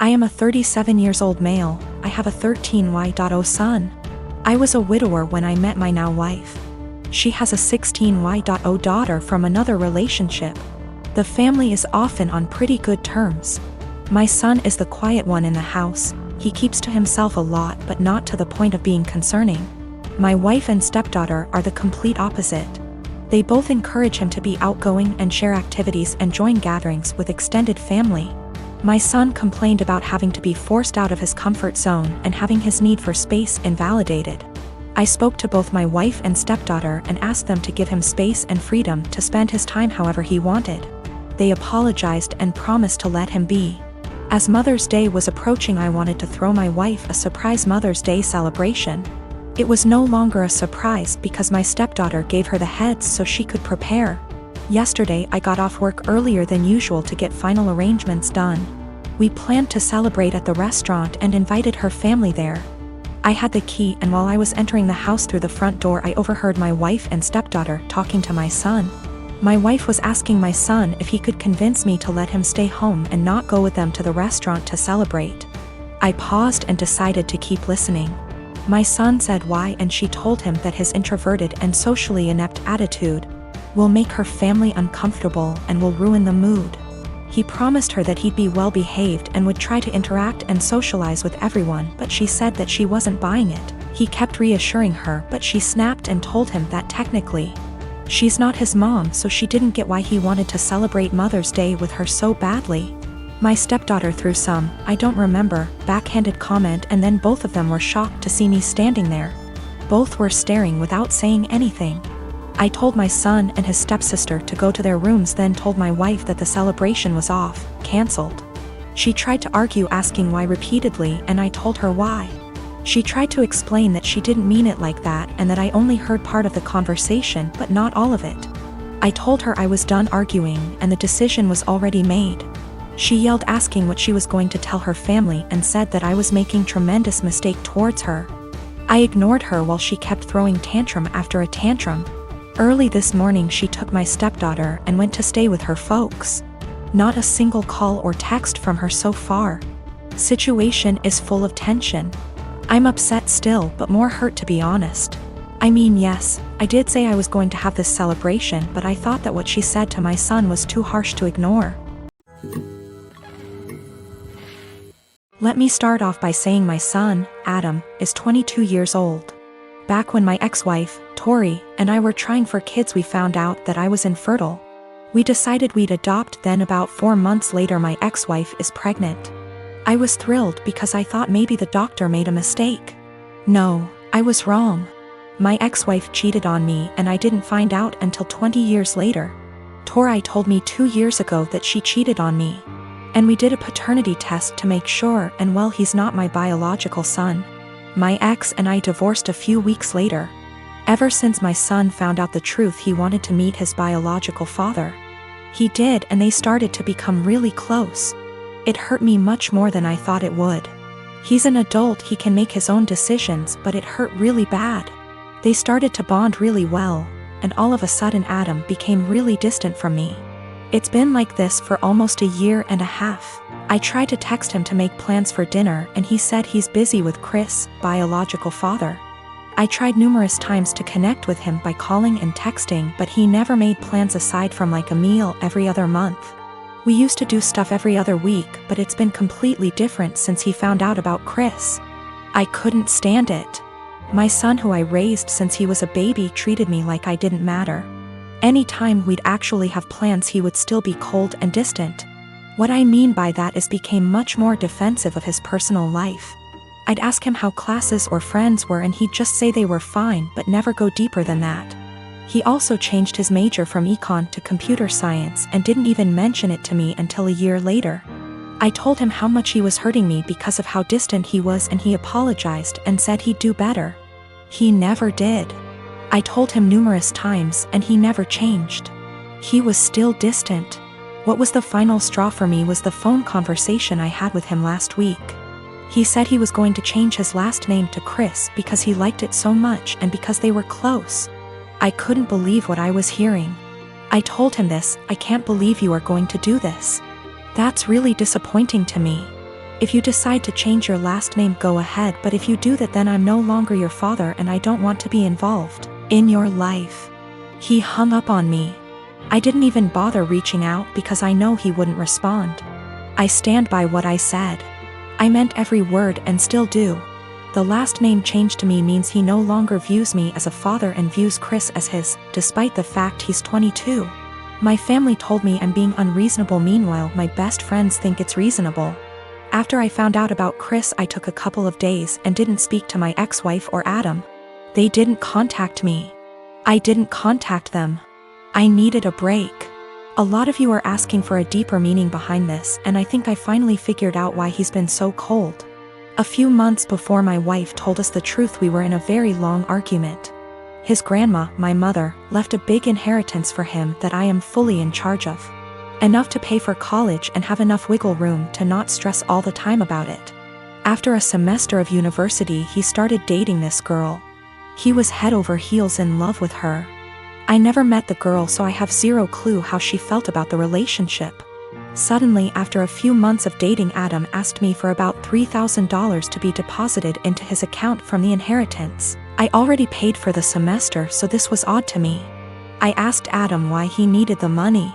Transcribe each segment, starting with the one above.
I am a 37 years old male. I have a 13Y.0 son. I was a widower when I met my now wife. She has a 16Y.0 daughter from another relationship. The family is often on pretty good terms. My son is the quiet one in the house. He keeps to himself a lot, but not to the point of being concerning. My wife and stepdaughter are the complete opposite. They both encourage him to be outgoing and share activities and join gatherings with extended family. My son complained about having to be forced out of his comfort zone and having his need for space invalidated. I spoke to both my wife and stepdaughter and asked them to give him space and freedom to spend his time however he wanted. They apologized and promised to let him be. As Mother's Day was approaching, I wanted to throw my wife a surprise Mother's Day celebration. It was no longer a surprise because my stepdaughter gave her the heads so she could prepare. Yesterday I got off work earlier than usual to get final arrangements done. We planned to celebrate at the restaurant and invited her family there. I had the key, and while I was entering the house through the front door, I overheard my wife and stepdaughter talking to my son. My wife was asking my son if he could convince me to let him stay home and not go with them to the restaurant to celebrate. I paused and decided to keep listening. My son said why, and she told him that his introverted and socially inept attitude will make her family uncomfortable and will ruin the mood. He promised her that he'd be well behaved and would try to interact and socialize with everyone, but she said that she wasn't buying it. He kept reassuring her, but she snapped and told him that technically she's not his mom, so she didn't get why he wanted to celebrate Mother's Day with her so badly. My stepdaughter threw some, I don't remember, backhanded comment, and then both of them were shocked to see me standing there. Both were staring without saying anything. I told my son and his stepsister to go to their rooms, then told my wife that the celebration was off, cancelled. She tried to argue, asking why repeatedly, and I told her why. She tried to explain that she didn't mean it like that and that I only heard part of the conversation but not all of it. I told her I was done arguing and the decision was already made. She yelled, asking what she was going to tell her family, and said that I was making tremendous mistake towards her. I ignored her while she kept throwing tantrum after a tantrum. Early this morning she took my stepdaughter and went to stay with her folks. Not a single call or text from her so far. Situation is full of tension. I'm upset still, but more hurt, to be honest. I mean, yes, I did say I was going to have this celebration, but I thought that what she said to my son was too harsh to ignore. Let me start off by saying my son, Adam, is 22 years old. Back when my ex-wife, Tori, and I were trying for kids, we found out that I was infertile. We decided we'd adopt, then about 4 months later my ex-wife is pregnant. I was thrilled because I thought maybe the doctor made a mistake. No, I was wrong. My ex-wife cheated on me and I didn't find out until 20 years later. Tori told me 2 years ago that she cheated on me. And we did a paternity test to make sure, and well, he's not my biological son. My ex and I divorced a few weeks later. Ever since my son found out the truth, he wanted to meet his biological father. He did, and they started to become really close. It hurt me much more than I thought it would. He's an adult, he can make his own decisions, but it hurt really bad. They started to bond really well, and all of a sudden Adam became really distant from me. It's been like this for almost a year and a half. I tried to text him to make plans for dinner and he said he's busy with Chris, biological father. I tried numerous times to connect with him by calling and texting, but he never made plans aside from like a meal every other month. We used to do stuff every other week, but it's been completely different since he found out about Chris. I couldn't stand it. My son, who I raised since he was a baby, treated me like I didn't matter. Anytime we'd actually have plans, he would still be cold and distant. What I mean by that is became much more defensive of his personal life. I'd ask him how classes or friends were and he'd just say they were fine but never go deeper than that. He also changed his major from econ to computer science and didn't even mention it to me until a year later. I told him how much he was hurting me because of how distant he was, and he apologized and said he'd do better. He never did. I told him numerous times and he never changed. He was still distant. What was the final straw for me was the phone conversation I had with him last week. He said he was going to change his last name to Chris because he liked it so much and because they were close. I couldn't believe what I was hearing. I told him this. I can't believe you are going to do this. That's really disappointing to me. If you decide to change your last name, go ahead, but if you do that, then I'm no longer your father and I don't want to be involved in your life." He hung up on me. I didn't even bother reaching out because I know he wouldn't respond. I stand by what I said. I meant every word and still do. The last name change to me means he no longer views me as a father and views Chris as his, despite the fact he's 22. My family told me I'm being unreasonable, meanwhile my best friends think it's reasonable. After I found out about Chris, I took a couple of days and didn't speak to my ex-wife or Adam. They didn't contact me. I didn't contact them. I needed a break. A lot of you are asking for a deeper meaning behind this, and I think I finally figured out why he's been so cold. A few months before my wife told us the truth, we were in a very long argument. His grandma, my mother, left a big inheritance for him that I am fully in charge of. Enough to pay for college and have enough wiggle room to not stress all the time about it. After a semester of university, he started dating this girl. He was head over heels in love with her. I never met the girl, so I have zero clue how she felt about the relationship. Suddenly, after a few months of dating, Adam asked me for about $3,000 to be deposited into his account from the inheritance. I already paid for the semester, so this was odd to me. I asked Adam why he needed the money.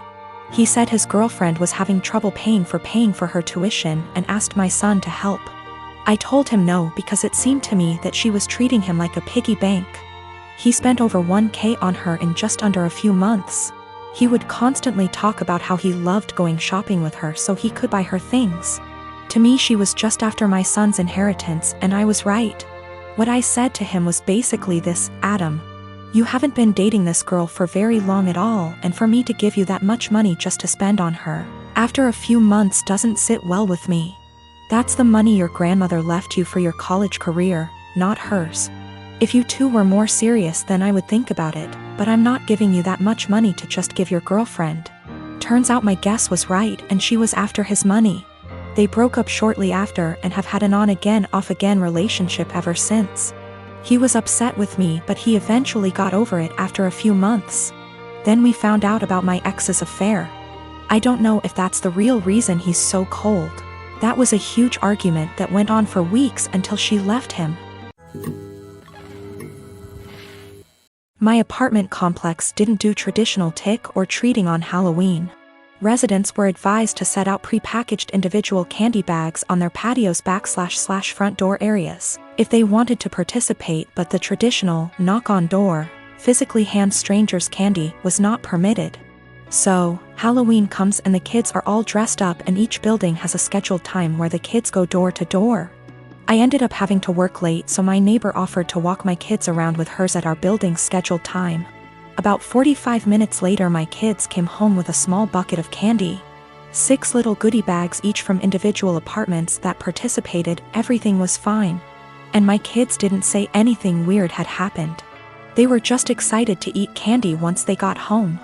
He said his girlfriend was having trouble paying for her tuition and asked my son to help. I told him no because it seemed to me that she was treating him like a piggy bank. He spent over $1,000 on her in just under a few months. He would constantly talk about how he loved going shopping with her so he could buy her things. To me, she was just after my son's inheritance, and I was right. What I said to him was basically this: Adam, you haven't been dating this girl for very long at all, and for me to give you that much money just to spend on her after a few months doesn't sit well with me. That's the money your grandmother left you for your college career, not hers. If you two were more serious, then I would think about it, but I'm not giving you that much money to just give your girlfriend. Turns out my guess was right, and she was after his money. They broke up shortly after and have had an on-again, off-again relationship ever since. He was upset with me, but he eventually got over it after a few months. Then we found out about my ex's affair. I don't know if that's the real reason he's so cold. That was a huge argument that went on for weeks until she left him. My apartment complex didn't do traditional trick or treating on Halloween. Residents were advised to set out pre-packaged individual candy bags on their patios / front door areas if they wanted to participate, but the traditional knock on door, physically hand strangers candy was not permitted. So, Halloween comes and the kids are all dressed up, and each building has a scheduled time where the kids go door to door. I ended up having to work late, so my neighbor offered to walk my kids around with hers at our building's scheduled time. About 45 minutes later, my kids came home with a small bucket of candy. 6 little goodie bags each from individual apartments that participated. Everything was fine. And my kids didn't say anything weird had happened. They were just excited to eat candy once they got home.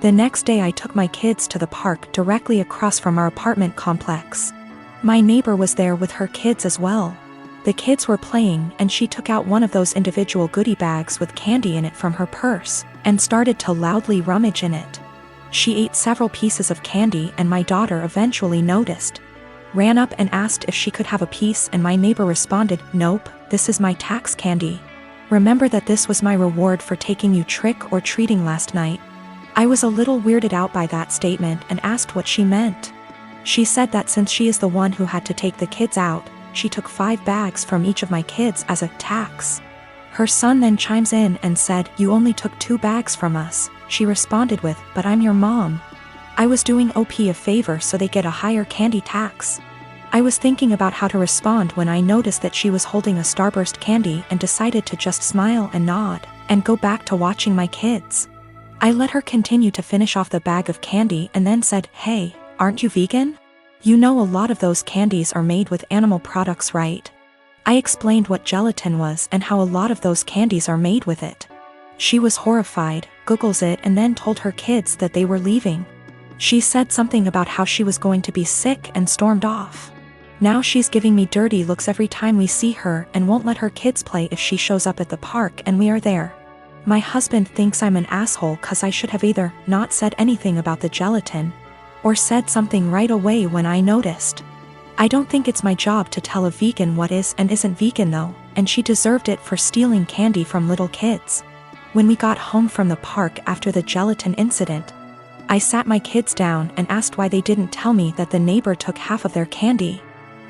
The next day I took my kids to the park directly across from our apartment complex. My neighbor was there with her kids as well. The kids were playing, and she took out one of those individual goodie bags with candy in it from her purse and started to loudly rummage in it. She ate several pieces of candy, and my daughter eventually noticed. Ran up and asked if she could have a piece, and my neighbor responded, "Nope, this is my tax candy. Remember that this was my reward for taking you trick or treating last night." I was a little weirded out by that statement and asked what she meant. She said that since she is the one who had to take the kids out, she took 5 bags from each of my kids as a tax. Her son then chimes in and said, "You only took 2 bags from us." She responded with, "But I'm your mom. I was doing OP a favor so they get a higher candy tax." I was thinking about how to respond when I noticed that she was holding a Starburst candy and decided to just smile and nod and go back to watching my kids. I let her continue to finish off the bag of candy and then said, "Hey, aren't you vegan? You know a lot of those candies are made with animal products, right?" I explained what gelatin was and how a lot of those candies are made with it. She was horrified, Googles it, and then told her kids that they were leaving. She said something about how she was going to be sick and stormed off. Now she's giving me dirty looks every time we see her and won't let her kids play if she shows up at the park and we are there. My husband thinks I'm an asshole cause I should have either not said anything about the gelatin or said something right away when I noticed. I don't think it's my job to tell a vegan what is and isn't vegan though, and she deserved it for stealing candy from little kids. When we got home from the park after the gelatin incident, I sat my kids down and asked why they didn't tell me that the neighbor took half of their candy.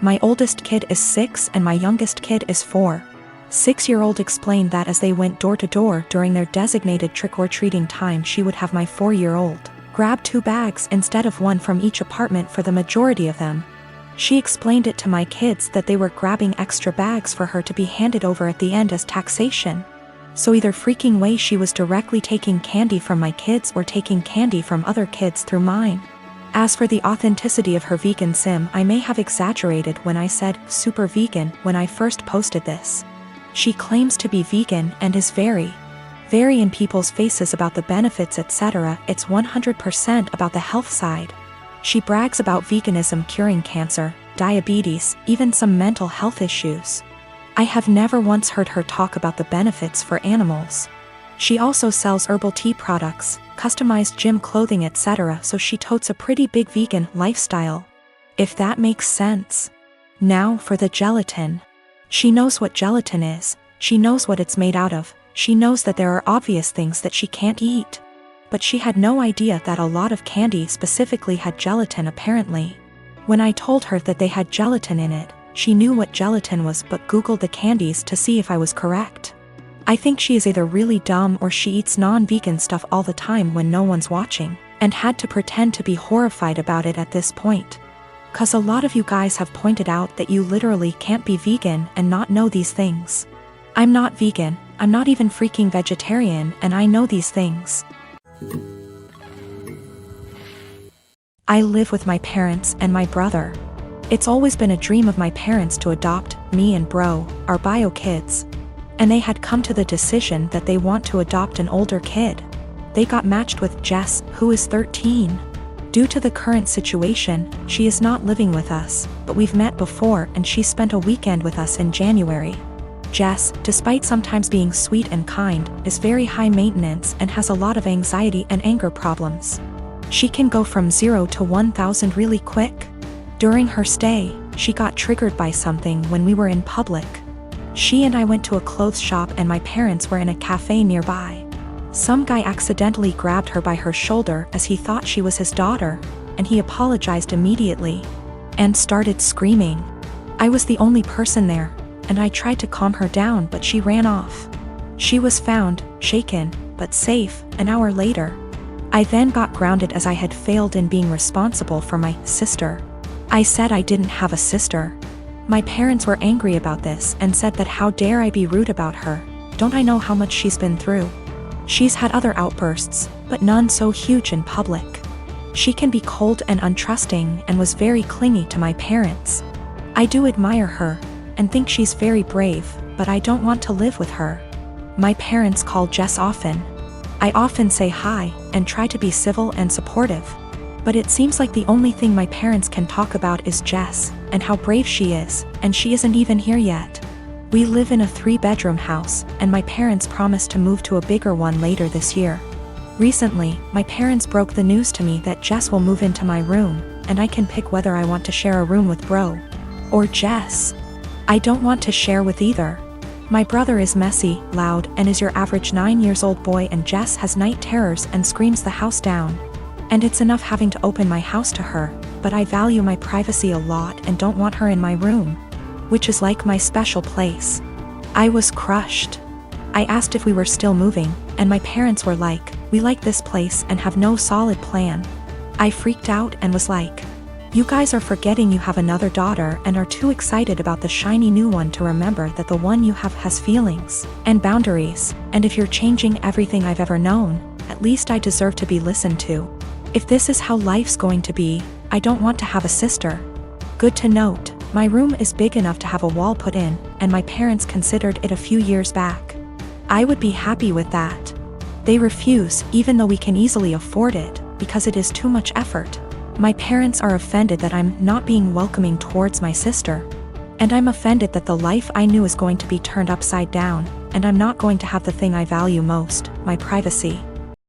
My oldest kid is 6 and my youngest kid is 4. 6-year-old explained that as they went door to door during their designated trick-or-treating time, she would have my 4-year-old grab 2 bags instead of 1 from each apartment for the majority of them. She explained it to my kids that they were grabbing extra bags for her to be handed over at the end as taxation. So either freaking way she was directly taking candy from my kids or taking candy from other kids through mine. As for the authenticity of her vegan sim, I may have exaggerated when I said super vegan when I first posted this. She claims to be vegan and is very in people's faces about the benefits, etc. It's 100% about the health side. She brags about veganism curing cancer, diabetes, even some mental health issues. I have never once heard her talk about the benefits for animals. She also sells herbal tea products, customized gym clothing, etc. So she totes a pretty big vegan lifestyle. If that makes sense. Now for the gelatin. She knows what gelatin is, she knows what it's made out of, she knows that there are obvious things that she can't eat. But she had no idea that a lot of candy specifically had gelatin apparently. When I told her that they had gelatin in it, she knew what gelatin was but Googled the candies to see if I was correct. I think she is either really dumb or she eats non-vegan stuff all the time when no one's watching, and had to pretend to be horrified about it at this point. 'Cause a lot of you guys have pointed out that you literally can't be vegan and not know these things. I'm not vegan, I'm not even freaking vegetarian, and I know these things. I live with my parents and my brother. It's always been a dream of my parents to adopt me and bro, our bio kids. And they had come to the decision that they want to adopt an older kid. They got matched with Jess, who is 13. Due to the current situation, she is not living with us, but we've met before and she spent a weekend with us in January. Jess, despite sometimes being sweet and kind, is very high maintenance and has a lot of anxiety and anger problems. She can go from 0 to 1,000 really quick. During her stay, she got triggered by something when we were in public. She and I went to a clothes shop and my parents were in a cafe nearby. Some guy accidentally grabbed her by her shoulder as he thought she was his daughter, and he apologized immediately and started screaming. I was the only person there, and I tried to calm her down but she ran off. She was found, shaken, but safe, an hour later. I then got grounded as I had failed in being responsible for my sister. I said I didn't have a sister. My parents were angry about this and said that how dare I be rude about her, don't I know how much she's been through? She's had other outbursts, but none so huge in public. She can be cold and untrusting and was very clingy to my parents. I do admire her, and think she's very brave, but I don't want to live with her. My parents call Jess often. I often say hi, and try to be civil and supportive. But it seems like the only thing my parents can talk about is Jess, and how brave she is, and she isn't even here yet. We live in a 3-bedroom house, and my parents promised to move to a bigger one later this year. Recently, my parents broke the news to me that Jess will move into my room, and I can pick whether I want to share a room with bro or Jess. I don't want to share with either. My brother is messy, loud, and is your average 9-year-old boy, and Jess has night terrors and screams the house down. And it's enough having to open my house to her, but I value my privacy a lot and don't want her in my room, which is like my special place. I was crushed. I asked if we were still moving, and my parents were like, we like this place and have no solid plan. I freaked out and was like, you guys are forgetting you have another daughter and are too excited about the shiny new one to remember that the one you have has feelings and boundaries, and if you're changing everything I've ever known, at least I deserve to be listened to. If this is how life's going to be, I don't want to have a sister. Good to note, my room is big enough to have a wall put in, and my parents considered it a few years back. I would be happy with that. They refuse, even though we can easily afford it, because it is too much effort. My parents are offended that I'm not being welcoming towards my sister. And I'm offended that the life I knew is going to be turned upside down, and I'm not going to have the thing I value most, my privacy.